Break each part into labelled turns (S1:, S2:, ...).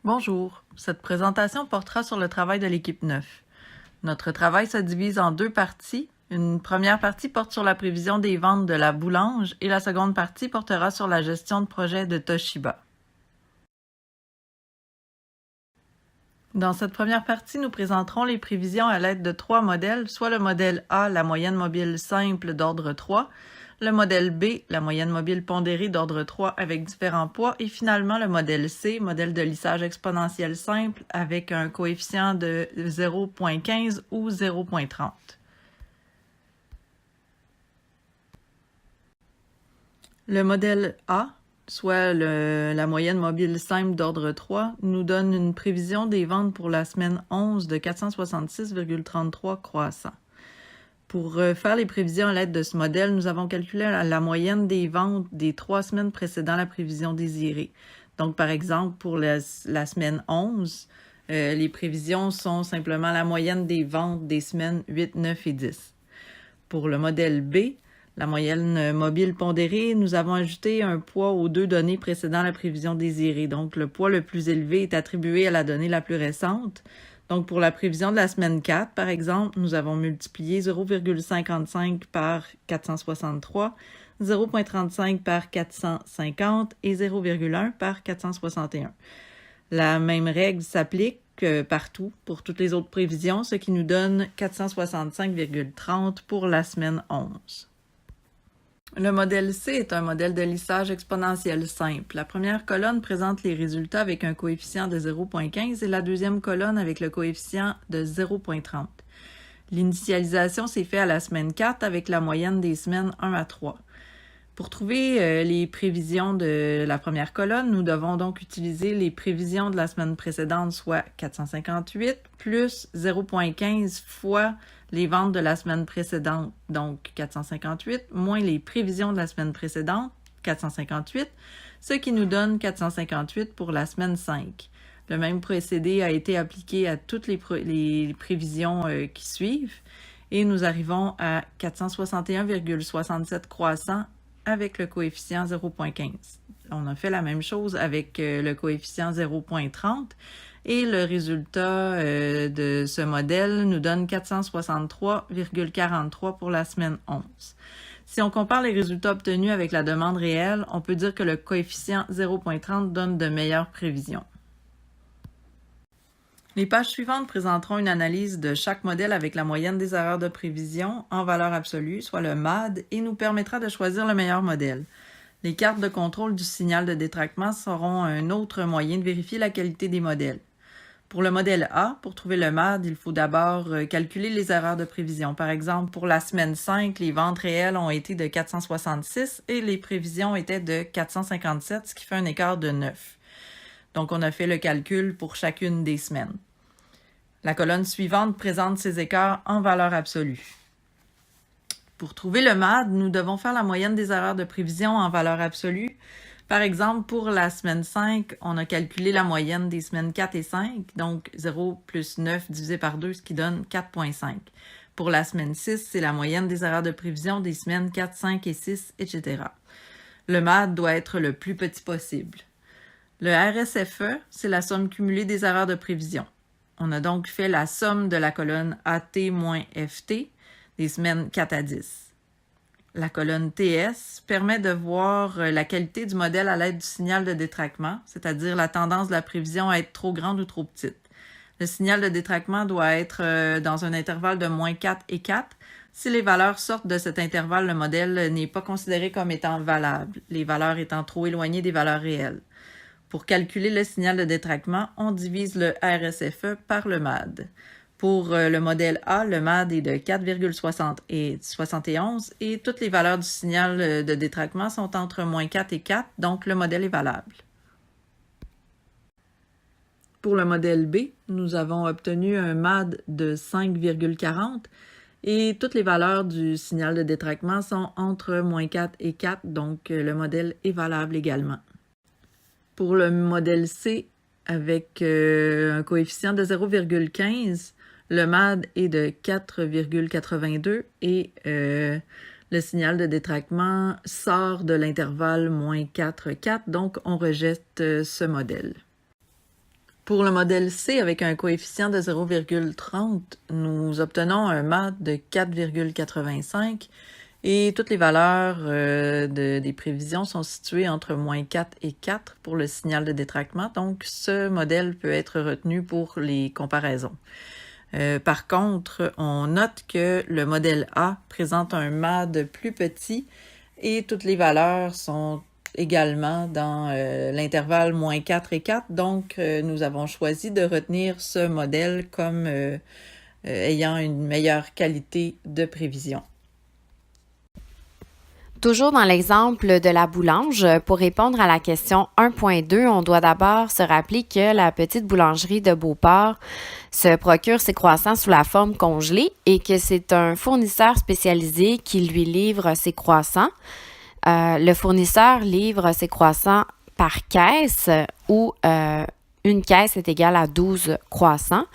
S1: Bonjour, cette présentation portera sur le travail de l'équipe 9. Notre travail se divise en deux parties. Une première partie porte sur la prévision des ventes de la Boulange et la seconde partie portera sur la gestion de projet de Toshiba. Dans cette première partie, nous présenterons les prévisions à l'aide de trois modèles, soit le modèle A, la moyenne mobile simple d'ordre 3, le modèle B, la moyenne mobile pondérée d'ordre 3 avec différents poids, et finalement le modèle C, modèle de lissage exponentiel simple avec un coefficient de 0,15 ou 0,30. Le modèle A, soit la moyenne mobile simple d'ordre 3, nous donne une prévision des ventes pour la semaine 11 de 466,33 croissants. Pour faire les prévisions à l'aide de ce modèle, nous avons calculé la moyenne des ventes des 3 semaines précédant la prévision désirée. Donc, par exemple, pour la semaine 11, les prévisions sont simplement la moyenne des ventes des semaines 8, 9 et 10. Pour le modèle B, la moyenne mobile pondérée, nous avons ajouté un poids aux deux données précédant la prévision désirée. Donc, le poids le plus élevé est attribué à la donnée la plus récente. Donc, pour la prévision de la semaine 4, par exemple, nous avons multiplié 0,55 par 463, 0,35 par 450 et 0,1 par 461. La même règle s'applique partout pour toutes les autres prévisions, ce qui nous donne 465,30 pour la semaine 11. Le modèle C est un modèle de lissage exponentiel simple. La première colonne présente les résultats avec un coefficient de 0,15 et la deuxième colonne avec le coefficient de 0,30. L'initialisation s'est faite à la semaine 4 avec la moyenne des semaines 1 à 3. Pour trouver les prévisions de la première colonne, nous devons donc utiliser les prévisions de la semaine précédente, soit 458 plus 0,15 fois les ventes de la semaine précédente, donc 458, moins les prévisions de la semaine précédente, 458, ce qui nous donne 458 pour la semaine 5. Le même procédé a été appliqué à toutes les prévisions qui suivent et nous arrivons à 461,67 croissants avec le coefficient 0,15. On a fait la même chose avec le coefficient 0,30 et le résultat de ce modèle nous donne 463,43 pour la semaine 11. Si on compare les résultats obtenus avec la demande réelle, on peut dire que le coefficient 0,30 donne de meilleures prévisions. Les pages suivantes présenteront une analyse de chaque modèle avec la moyenne des erreurs de prévision en valeur absolue, soit le MAD, et nous permettra de choisir le meilleur modèle. Les cartes de contrôle du signal de détraquement seront un autre moyen de vérifier la qualité des modèles. Pour le modèle A, pour trouver le MAD, il faut d'abord calculer les erreurs de prévision. Par exemple, pour la semaine 5, les ventes réelles ont été de 466 et les prévisions étaient de 457, ce qui fait un écart de 9. Donc, on a fait le calcul pour chacune des semaines. La colonne suivante présente ces écarts en valeur absolue. Pour trouver le MAD, nous devons faire la moyenne des erreurs de prévision en valeur absolue. Par exemple, pour la semaine 5, on a calculé la moyenne des semaines 4 et 5, donc 0 plus 9 divisé par 2, ce qui donne 4,5. Pour la semaine 6, c'est la moyenne des erreurs de prévision des semaines 4, 5 et 6, etc. Le MAD doit être le plus petit possible. Le RSFE, c'est la somme cumulée des erreurs de prévision. On a donc fait la somme de la colonne AT moins FT des semaines 4 à 10. La colonne TS permet de voir la qualité du modèle à l'aide du signal de détraquement, c'est-à-dire la tendance de la prévision à être trop grande ou trop petite. Le signal de détraquement doit être dans un intervalle de moins 4 et 4. Si les valeurs sortent de cet intervalle, le modèle n'est pas considéré comme étant valable, les valeurs étant trop éloignées des valeurs réelles. Pour calculer le signal de détraquement, on divise le RSFE par le MAD. Pour le modèle A, le MAD est de 4,71 et toutes les valeurs du signal de détraquement sont entre moins 4 et 4, donc le modèle est valable. Pour le modèle B, nous avons obtenu un MAD de 5,40 et toutes les valeurs du signal de détraquement sont entre moins 4 et 4, donc le modèle est valable également. Pour le modèle C, avec un coefficient de 0,15, le MAD est de 4,82 et le signal de détraquement sort de l'intervalle moins 4, 4, donc on rejette ce modèle. Pour le modèle C, avec un coefficient de 0,30, nous obtenons un mât de 4,85 et toutes les valeurs des prévisions sont situées entre -4 et 4 pour le signal de détraquement. Donc, ce modèle peut être retenu pour les comparaisons. Par contre, on note que le modèle A présente un mât plus petit et toutes les valeurs sont également dans l'intervalle -4 et 4. Donc, nous avons choisi de retenir ce modèle comme ayant une meilleure qualité de prévision.
S2: Toujours dans l'exemple de la boulange, pour répondre à la question 1.2, on doit d'abord se rappeler que la petite boulangerie de Beauport se procure ses croissants sous la forme congelée et que c'est un fournisseur spécialisé qui lui livre ses croissants. Le fournisseur livre ses croissants par caisse où une caisse est égale à 12 croissants.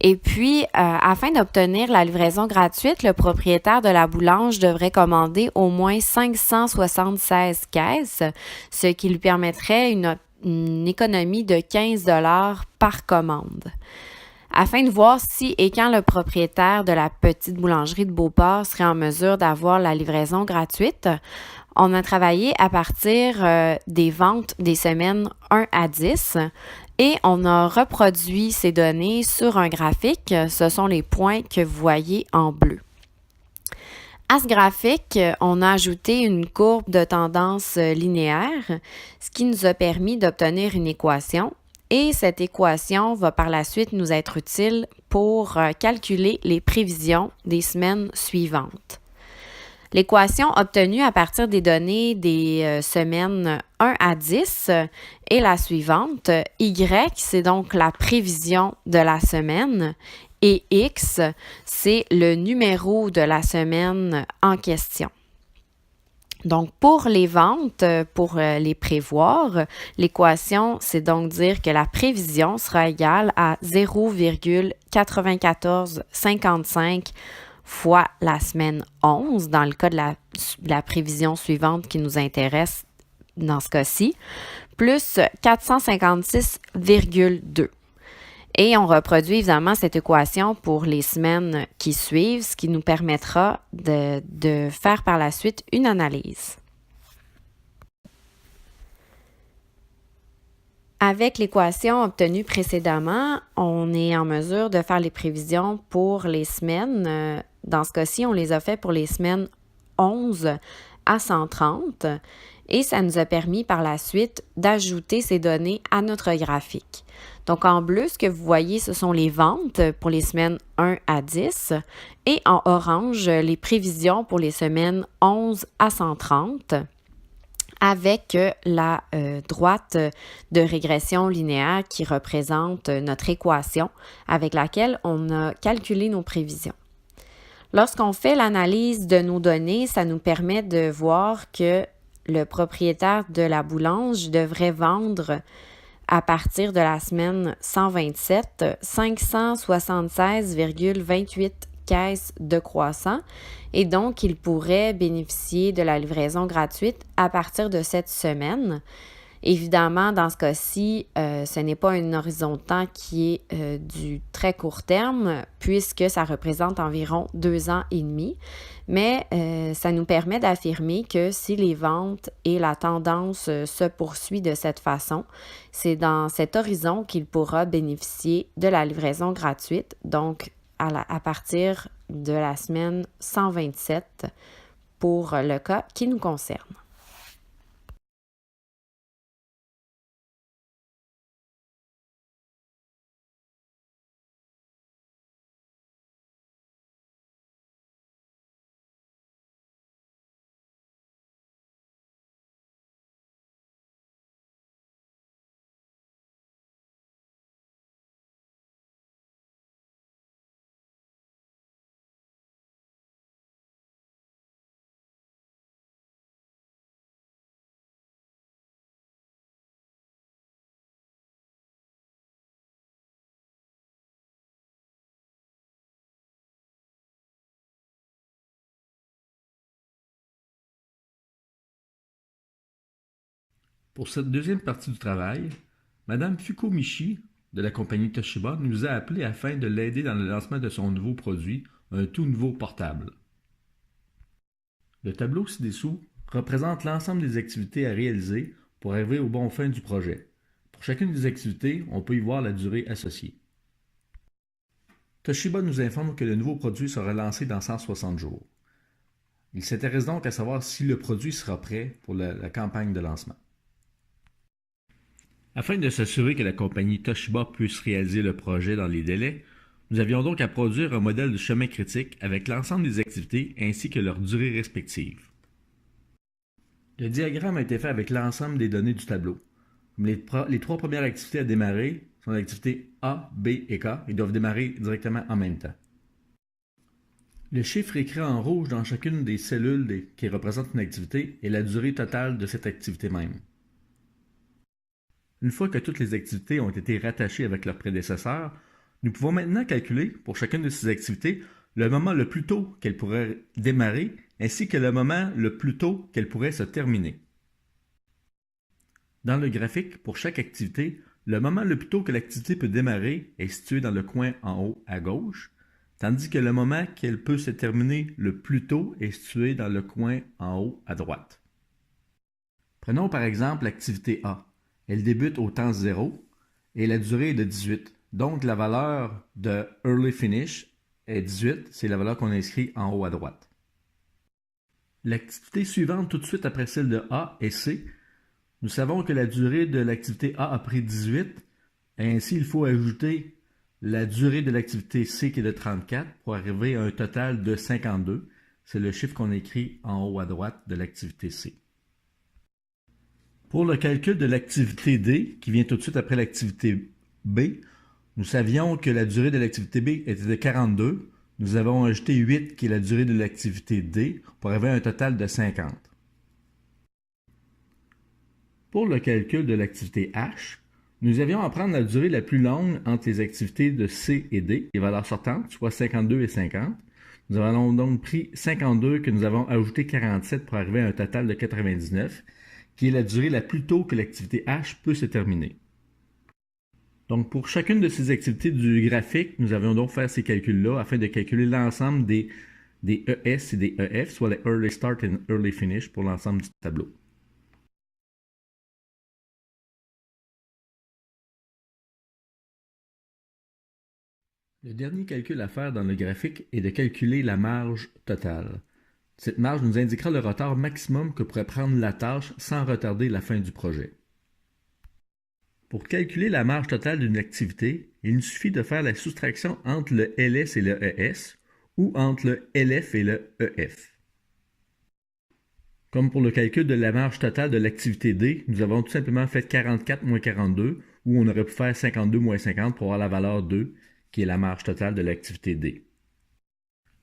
S2: Et puis, afin d'obtenir la livraison gratuite, le propriétaire de la boulange devrait commander au moins 576 caisses, ce qui lui permettrait une économie de 15 $ par commande. Afin de voir si et quand le propriétaire de la petite boulangerie de Beauport serait en mesure d'avoir la livraison gratuite, on a travaillé à partir des ventes des semaines 1 à 10 et on a reproduit ces données sur un graphique. Ce sont les points que vous voyez en bleu. À ce graphique, on a ajouté une courbe de tendance linéaire, ce qui nous a permis d'obtenir une équation. Et cette équation va par la suite nous être utile pour calculer les prévisions des semaines suivantes. L'équation obtenue à partir des données des semaines 1 à 10 est la suivante. Y, c'est donc la prévision de la semaine et X, c'est le numéro de la semaine en question. Donc, pour les ventes, pour les prévoir, l'équation, c'est donc dire que la prévision sera égale à 0,9455 fois la semaine 11, dans le cas de la prévision suivante qui nous intéresse dans ce cas-ci, plus 456,2. Et on reproduit évidemment cette équation pour les semaines qui suivent, ce qui nous permettra de faire par la suite une analyse. Avec l'équation obtenue précédemment, on est en mesure de faire les prévisions pour les semaines. Dans ce cas-ci, on les a fait pour les semaines 11 à 130 et ça nous a permis par la suite d'ajouter ces données à notre graphique. Donc, en bleu, ce que vous voyez, ce sont les ventes pour les semaines 1 à 10 et en orange, les prévisions pour les semaines 11 à 130 avec la droite de régression linéaire qui représente notre équation avec laquelle on a calculé nos prévisions. Lorsqu'on fait l'analyse de nos données, ça nous permet de voir que le propriétaire de la boulange devrait vendre à partir de la semaine 127, 576,28 caisses de croissants et donc il pourrait bénéficier de la livraison gratuite à partir de cette semaine. Évidemment, dans ce cas-ci, ce n'est pas un horizon de temps qui est du très court terme puisque ça représente environ 2 ans et demi, mais ça nous permet d'affirmer que si les ventes et la tendance se poursuit de cette façon, c'est dans cet horizon qu'il pourra bénéficier de la livraison gratuite, donc à partir de la semaine 127 pour le cas qui nous concerne.
S3: Pour cette deuxième partie du travail, Madame Fukumichi de la compagnie Toshiba nous a appelés afin de l'aider dans le lancement de son nouveau produit, un tout nouveau portable. Le tableau ci-dessous représente l'ensemble des activités à réaliser pour arriver au bon fin du projet. Pour chacune des activités, on peut y voir la durée associée. Toshiba nous informe que le nouveau produit sera lancé dans 160 jours. Il s'intéresse donc à savoir si le produit sera prêt pour la campagne de lancement. Afin de s'assurer que la compagnie Toshiba puisse réaliser le projet dans les délais, nous avions donc à produire un modèle de chemin critique avec l'ensemble des activités ainsi que leur durée respective. Le diagramme a été fait avec l'ensemble des données du tableau. Comme les trois premières activités à démarrer sont l'activité A, B et K, ils doivent démarrer directement en même temps. Le chiffre écrit en rouge dans chacune des cellules qui représentent une activité est la durée totale de cette activité même. Une fois que toutes les activités ont été rattachées avec leurs prédécesseurs, nous pouvons maintenant calculer, pour chacune de ces activités, le moment le plus tôt qu'elles pourraient démarrer, ainsi que le moment le plus tôt qu'elles pourraient se terminer. Dans le graphique, pour chaque activité, le moment le plus tôt que l'activité peut démarrer est situé dans le coin en haut à gauche, tandis que le moment qu'elle peut se terminer le plus tôt est situé dans le coin en haut à droite. Prenons par exemple l'activité A. Elle débute au temps 0 et la durée est de 18. Donc la valeur de Early Finish est 18, c'est la valeur qu'on a inscrite en haut à droite. L'activité suivante tout de suite après celle de A est C. Nous savons que la durée de l'activité A a pris 18, et ainsi il faut ajouter la durée de l'activité C qui est de 34 pour arriver à un total de 52. C'est le chiffre qu'on écrit en haut à droite de l'activité C. Pour le calcul de l'activité D, qui vient tout de suite après l'activité B, nous savions que la durée de l'activité B était de 42. Nous avons ajouté 8 qui est la durée de l'activité D pour arriver à un total de 50. Pour le calcul de l'activité H, nous avions à prendre la durée la plus longue entre les activités de C et D, les valeurs sortantes, soit 52 et 50. Nous avons donc pris 52 que nous avons ajouté 47 pour arriver à un total de 99, qui est la durée la plus tôt que l'activité H peut se terminer. Donc pour chacune de ces activités du graphique, nous avions donc fait ces calculs-là afin de calculer l'ensemble des ES et des EF, soit les Early Start et Early Finish pour l'ensemble du tableau. Le dernier calcul à faire dans le graphique est de calculer la marge totale. Cette marge nous indiquera le retard maximum que pourrait prendre la tâche sans retarder la fin du projet. Pour calculer la marge totale d'une activité, il nous suffit de faire la soustraction entre le LS et le ES ou entre le LF et le EF. Comme pour le calcul de la marge totale de l'activité D, nous avons tout simplement fait 44 moins 42, ou on aurait pu faire 52 moins 50 pour avoir la valeur 2, qui est la marge totale de l'activité D.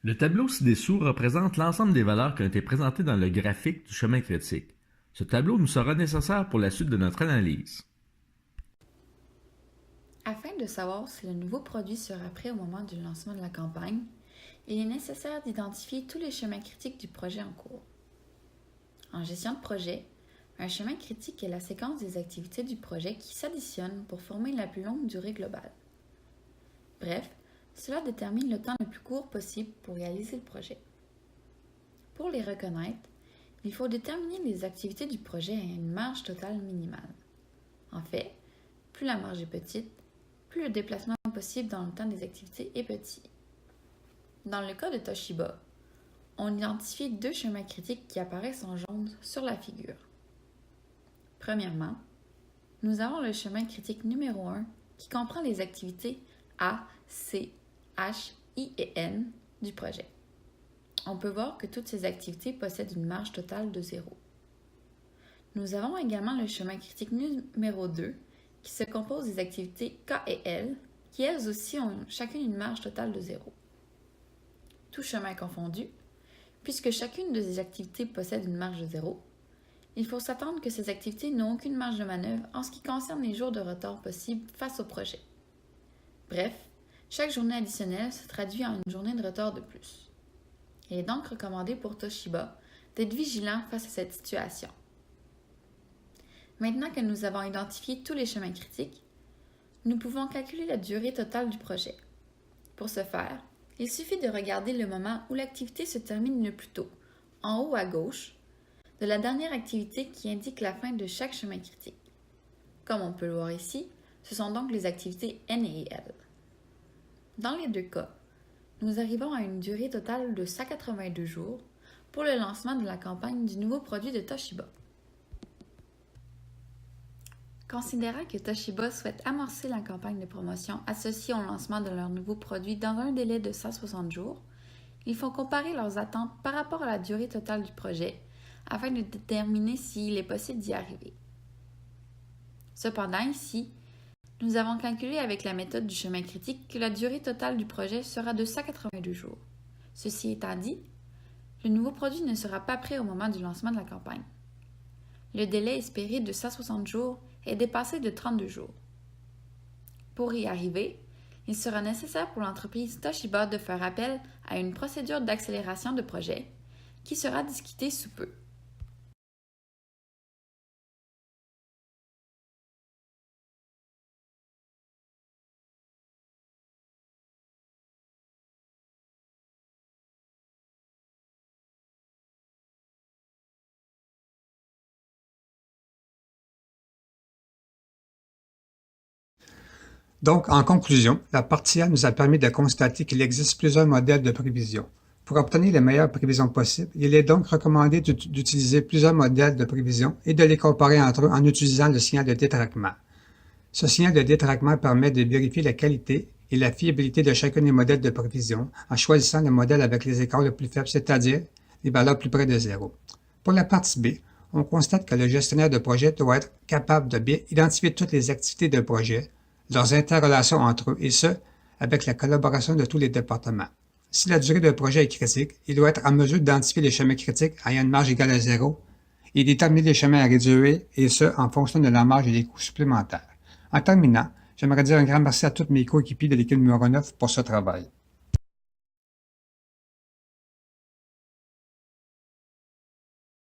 S3: Le tableau ci-dessous représente l'ensemble des valeurs qui ont été présentées dans le graphique du chemin critique. Ce tableau nous sera nécessaire pour la suite de notre analyse.
S4: Afin de savoir si le nouveau produit sera prêt au moment du lancement de la campagne, il est nécessaire d'identifier tous les chemins critiques du projet en cours. En gestion de projet, un chemin critique est la séquence des activités du projet qui s'additionnent pour former la plus longue durée globale. Bref, cela détermine le temps le plus court possible pour réaliser le projet. Pour les reconnaître, il faut déterminer les activités du projet à une marge totale minimale. En fait, plus la marge est petite, plus le déplacement possible dans le temps des activités est petit. Dans le cas de Toshiba, on identifie deux chemins critiques qui apparaissent en jaune sur la figure. Premièrement, nous avons le chemin critique numéro 1 qui comprend les activités A, C, H, I et N du projet. On peut voir que toutes ces activités possèdent une marge totale de 0. Nous avons également le chemin critique numéro 2 qui se compose des activités K et L qui elles aussi ont chacune une marge totale de 0. Tout chemin confondu, puisque chacune de ces activités possède une marge de 0, il faut s'attendre que ces activités n'ont aucune marge de manœuvre en ce qui concerne les jours de retard possibles face au projet. Bref, chaque journée additionnelle se traduit en une journée de retard de plus. Il est donc recommandé pour Toshiba d'être vigilant face à cette situation. Maintenant que nous avons identifié tous les chemins critiques, nous pouvons calculer la durée totale du projet. Pour ce faire, il suffit de regarder le moment où l'activité se termine le plus tôt, en haut à gauche, de la dernière activité qui indique la fin de chaque chemin critique. Comme on peut le voir ici, ce sont donc les activités N et L. Dans les deux cas, nous arrivons à une durée totale de 182 jours pour le lancement de la campagne du nouveau produit de Toshiba. Considérant que Toshiba souhaite amorcer la campagne de promotion associée au lancement de leur nouveau produit dans un délai de 160 jours, il faut comparer leurs attentes par rapport à la durée totale du projet afin de déterminer s'il est possible d'y arriver. Cependant, ici, nous avons calculé avec la méthode du chemin critique que la durée totale du projet sera de 182 jours. Ceci étant dit, le nouveau produit ne sera pas prêt au moment du lancement de la campagne. Le délai espéré de 160 jours est dépassé de 32 jours. Pour y arriver, il sera nécessaire pour l'entreprise Toshiba de faire appel à une procédure d'accélération de projet qui sera discutée sous peu.
S5: Donc, en conclusion, la partie A nous a permis de constater qu'il existe plusieurs modèles de prévision. Pour obtenir les meilleures prévisions possibles, il est donc recommandé d'utiliser plusieurs modèles de prévision et de les comparer entre eux en utilisant le signal de détraquement. Ce signal de détraquement permet de vérifier la qualité et la fiabilité de chacun des modèles de prévision en choisissant le modèle avec les écarts les plus faibles, c'est-à-dire les valeurs plus près de zéro. Pour la partie B, on constate que le gestionnaire de projet doit être capable de bien identifier toutes les activités de projet, leurs interrelations entre eux, et ce, avec la collaboration de tous les départements. Si la durée d'un projet est critique, il doit être en mesure d'identifier les chemins critiques ayant une marge égale à 0 et déterminer les chemins à réduire, et ce, en fonction de la marge et des coûts supplémentaires. En terminant, j'aimerais dire un grand merci à tous mes coéquipiers de l'équipe numéro 9 pour ce travail.